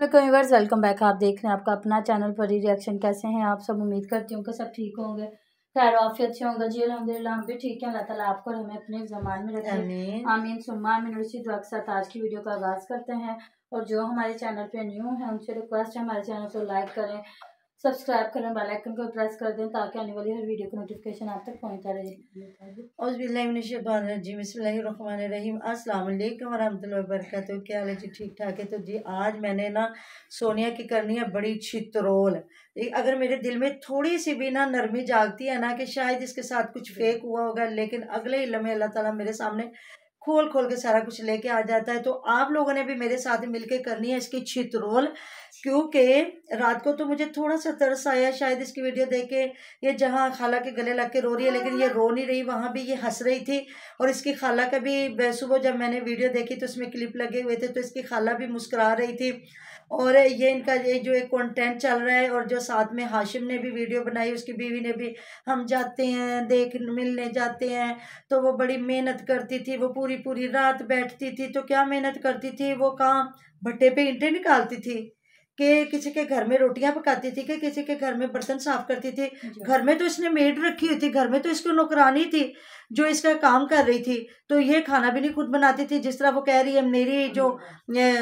Viewers welcome back. आप देख रहे हैं आपका अपना चैनल परी रिएक्शन। कैसे हैं आप सब? उम्मीद करती हूँ कि सब ठीक होंगे, खैर आफियत से होंगे जी। अल्हम्दुलिल्लाह हम भी ठीक हैं। अल्लाह ताला आपको हमें अपने ज़मान में रखे, आमीन सुम्मा आमीन। इसी दुआ के साथ आज की वीडियो का आगाज़ करते हैं। और जो हमारे चैनल पे न्यू है उनसे रिक्वेस्ट है हमारे चैनल को लाइक करें, सब्सक्राइब करें, बेल आइकन को प्रेस कर दें ताकि आने वाली हर वीडियो की नोटिफिकेशन आप तक पहुंचता रहे। औज़ुबिल्लाहिमिनश्शैतानिर्रजीम। अस्सलाम वालेकुम वरहमतुल्लाहि वबरकातुहू। क्या हाल है जी? ठीक ठाक है। तो जी आज मैंने ना सोनिया की करनी है बड़ी छितरोल। अगर मेरे दिल में थोड़ी सी भी ना नरमी जागती है ना कि शायद इसके साथ कुछ फेक हुआ होगा, लेकिन अगले ही लम्हे अल्लाह ताला मेरे सामने खोल खोल के सारा कुछ लेके आ जाता है। तो आप लोगों ने भी मेरे साथ मिलके करनी है इसकी छितरोल, क्योंकि रात को तो मुझे थोड़ा सा तरस आया शायद इसकी वीडियो देख के। ये जहाँ खाला के गले लग के रो रही है, लेकिन ये रो नहीं रही, वहाँ भी ये हंस रही थी। और इसकी खाला का भी सुबह जब मैंने वीडियो देखी तो उसमें क्लिप लगे हुए थे, तो इसकी खाला भी मुस्कुरा रही थी। और ये इनका ये जो एक कंटेंट चल रहा है, और जो साथ में हाशिम ने भी वीडियो बनाई, उसकी बीवी ने भी, हम जाते हैं देख मिलने जाते हैं। तो वो बड़ी मेहनत करती थी, वो पूरी पूरी रात बैठती थी। तो क्या मेहनत करती थी वो? काम भट्टे पे ईंटें निकालती थी, कि किसी के घर में रोटियां पकाती थी, कि किसी के घर में बर्तन साफ करती थी। घर में तो इसने मेड रखी हुई थी, घर में तो इसकी नौकरानी थी जो इसका काम कर रही थी। तो ये खाना भी नहीं खुद बनाती थी, जिस तरह वो कह रही है मेरी जो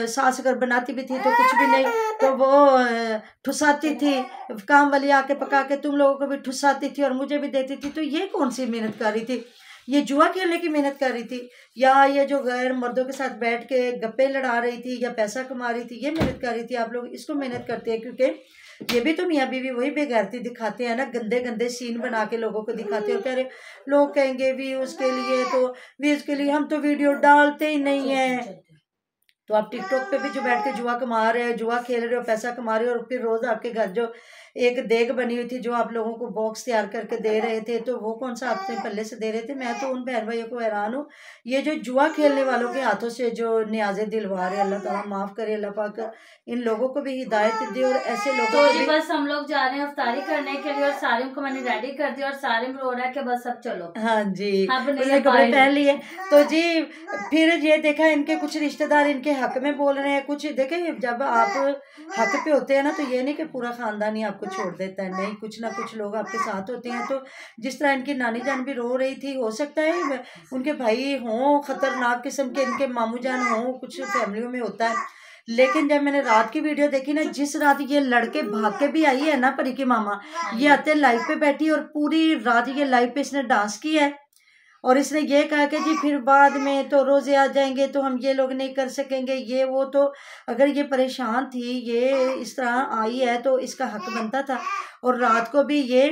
सास अगर बनाती भी थी तो कुछ भी नहीं, तो वो ठुसाती थी, काम वाली आके पका के तुम लोगों को भी ठुसाती थी और मुझे भी देती थी। तो ये कौन सी मेहनत कर रही थी? ये जुआ खेलने की मेहनत कर रही थी, या ये जो गैर मर्दों के साथ बैठ के गप्पे लड़ा रही थी, या पैसा कमा रही थी? ये मेहनत कर रही थी। आप लोग इसको मेहनत करते हैं, क्योंकि ये भी तो मियाँ बीवी वही बेगैरती दिखाते हैं ना, गंदे गंदे सीन बना के लोगों को दिखाते हैं। कह रहे लोग कहेंगे व्यूज के लिए, तो व्यूज के लिए हम तो वीडियो डालते ही नहीं है। तो आप टिकटॉक पे भी जो बैठ के जुआ कमा रहे हो, जुआ खेल रहे हो, पैसा कमा रहे हो, और फिर रोज आपके घर जो एक देग बनी हुई थी जो आप लोगों को बॉक्स तैयार करके दे रहे थे, तो वो कौन सा अपने पल्ले से दे रहे थे? मैं तो उन बहन भाइयों को हैरान हूँ, ये जो जुआ खेलने वालों के हाथों से जो न्याजे दिलवा रहे, अल्लाह ताला माफ करे, अल्लाह पाक इन लोगों को भी हिदायत दे। और ऐसे लोगों तो को जी भी बस हम लोग जा रहे हैं अफ्तारी करने के लिए, और सारिम को मैंने रेडी कर दिया, और सारिम रो रहा है कि बस अब चलो। हाँ जी, अब नहीं उसने कपड़े पहन लिए। तो जी फिर ये देखा इनके कुछ रिश्तेदार इनके हक में बोल रहे हैं कुछ। देखे जब आप हक पे होते हैं ना, तो ये नहीं कि पूरा खानदान ही आपको छोड़ देता है, नहीं, कुछ ना कुछ लोग आपके साथ होते हैं। तो जिस तरह इनकी नानी जान भी रो रही थी, हो सकता है उनके भाई हों खतरनाक किस्म के, इनके मामू जान हों, कुछ फैमिलियों में होता है। लेकिन जब मैंने रात की वीडियो देखी ना, जिस रात ये लड़के भाग के भी आई है ना परी की मामा, ये आते लाइव पे बैठी और पूरी रात ये लाइव पे इसने डांस किया है। और इसने ये कहा कि जी फिर बाद में तो रोजे आ जाएंगे तो हम ये लोग नहीं कर सकेंगे, ये वो। तो अगर ये परेशान थी, ये इस तरह आई है, तो इसका हक बनता था। और रात को भी ये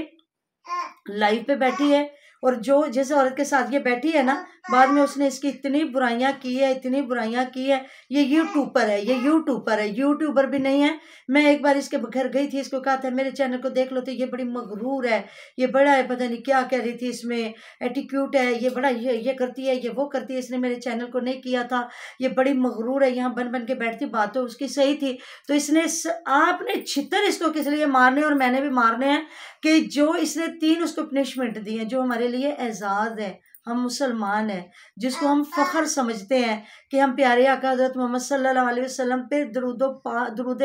लाइव पे बैठी है, और जो जिस औरत के साथ ये बैठी है ना, बाद में उसने इसकी इतनी बुराइयां की है, इतनी बुराइयां की है। ये यूट्यूबर है, ये यूट्यूबर है, यूट्यूबर भी नहीं है। मैं एक बार इसके घर गई थी, इसको कहा था मेरे चैनल को देख लो, तो ये बड़ी मगरूर है, ये बड़ा है, पता नहीं क्या कह रही थी, इसमें एटीट्यूड है, ये बड़ा ये करती है, ये वो करती है। इसने मेरे चैनल को नहीं किया था, ये बड़ी मगरूर है, यहाँ बन बन के बैठती। बात तो उसकी सही थी। तो इसने आपने छितर इसको किस लिए मारने, और मैंने भी मारने हैं, कि जो इसने 3 उसको पनिशमेंट दी है, जो हमारे लिए एजाज है। हम मुसलमान हैं, जिसको हम फख्र समझते हैं कि हम प्यारे आका हज़रत मोहम्मद सल्लल्लाहु अलैहि वसल्लम पे दरूद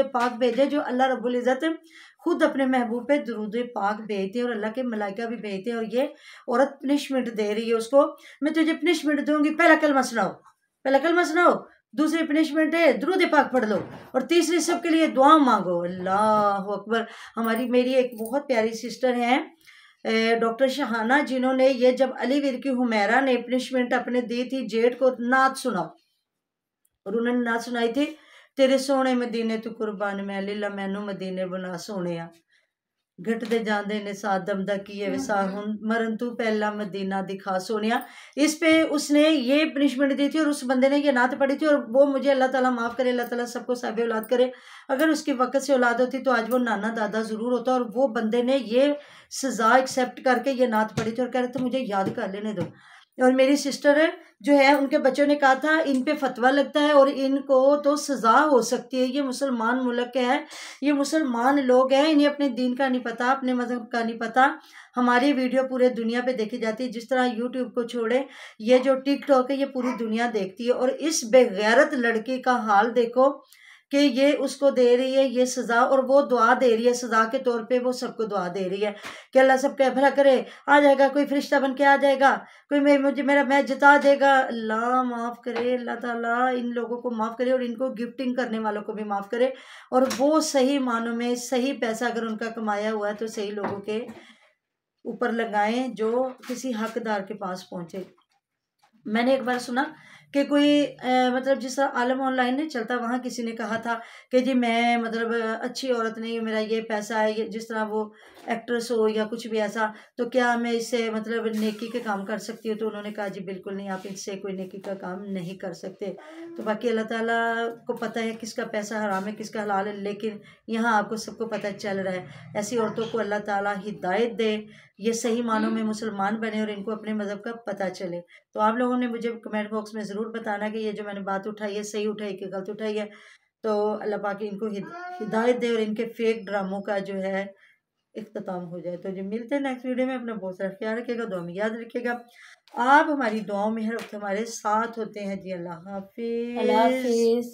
पाक भेजे, जो अल्लाह रब्बुल इज़्ज़त खुद अपने महबूब पे दरूद पाक भेजते हैं, और अल्लाह के मलाइका भी भेजते हैं। और ये औरत पनिशमेंट दे रही है उसको, मैं तुझे पनिशमेंट दूंगी, पहला कलमा सुनाओ, पहला कलमा सुनाओ, दूसरी पनिशमेंट है दरूद पाक पढ़ लो, और तीसरी सबके लिए दुआ मांगो। अल्लाह अकबर। मेरी एक बहुत प्यारी सिस्टर हैं डॉक्टर शहाना, जिन्होंने ये जब अली वीर की हुमैरा ने पनिशमेंट अपने दी थी जेठ को, नात सुनाओ, और उन्होंने नात सुनाई थी, तेरे सोने मदीने तू कुर्बान मैं लीला मैनू मदीने बना सोने। घटते जाते ने साथ दमदा किए विसार हुन मरन तू पहला मदीना दिखा सोनिया। इस पे उसने ये पनिशमेंट दी थी, और उस बंदे ने ये नात पढ़ी थी। और वो मुझे अल्लाह ताला माफ़ करे, अल्लाह ताला सबको साहिब औलाद करे। अगर उसकी वक्त से औलाद होती तो आज वो नाना दादा ज़रूर होता। और वो बंदे ने ये सज़ा एक्सेप्ट करके ये नात पढ़ी थी, और कह रहे थे मुझे याद कर लेने दो। और मेरी सिस्टर जो है, उनके बच्चों ने कहा था इन पे फतवा लगता है और इनको तो सज़ा हो सकती है, ये मुसलमान मुल्क है, ये मुसलमान लोग हैं, इन्हें अपने दीन का नहीं पता, अपने मज़हब का नहीं पता। हमारी वीडियो पूरे दुनिया पे देखी जाती है, जिस तरह यूट्यूब को छोड़े ये जो टिकटॉक है ये पूरी दुनिया देखती है। और इस बेगैरत लड़की का हाल देखो कि ये उसको दे रही है ये सज़ा, और वो दुआ दे रही है सज़ा के तौर पे, वो सबको दुआ दे रही है कि अल्लाह सबका भला करे, आ जाएगा कोई फरिश्ता बन के आ जाएगा, कोई मुझे मेरा मैच जिता देगा। अल्लाह माफ़ करे, अल्लाह ताला इन लोगों को माफ़ करे और इनको गिफ्टिंग करने वालों को भी माफ़ करे, और वो सही मानों में सही पैसा अगर उनका कमाया हुआ है तो सही लोगों के ऊपर लगाएं जो किसी हकदार के पास पहुंचे। मैंने एक बार सुना कि कोई मतलब जिस तरह आलम ऑनलाइन नहीं चलता, वहाँ किसी ने कहा था कि जी मैं मतलब अच्छी औरत नहीं हूँ, मेरा ये पैसा है, ये जिस तरह वो एक्ट्रेस हो या कुछ भी ऐसा, तो क्या मैं इससे मतलब नेकी के काम कर सकती हूँ? तो उन्होंने कहा जी बिल्कुल नहीं, आप इससे कोई नेकी का काम नहीं कर सकते। तो बाकी अल्लाह ताला को पता है किसका पैसा हराम है किसका हलाल है, लेकिन यहाँ आपको सबको पता चल रहा है। ऐसी औरतों को अल्लाह ताला हिदायत दे, ये सही मानों में मुसलमान बने और इनको अपने मज़हब का पता चले। तो आप लोगों ने मुझे कमेंट बॉक्स में ज़रूर बताना कि ये जो मैंने बात उठाई है सही उठाई कि गलत उठाई है। तो अल्लाह पाक इनको हिदायत दे और इनके फेक ड्रामों का जो है इख्तिताम हो जाए। तो जो मिलते हैं नेक्स्ट वीडियो में, अपना बहुत सारा ख्याल रखिएगा, दुआ में याद रखिएगा। आप हमारी दुआओं में हर वक्त हमारे साथ होते हैं जी। अल्लाह हाफिज़।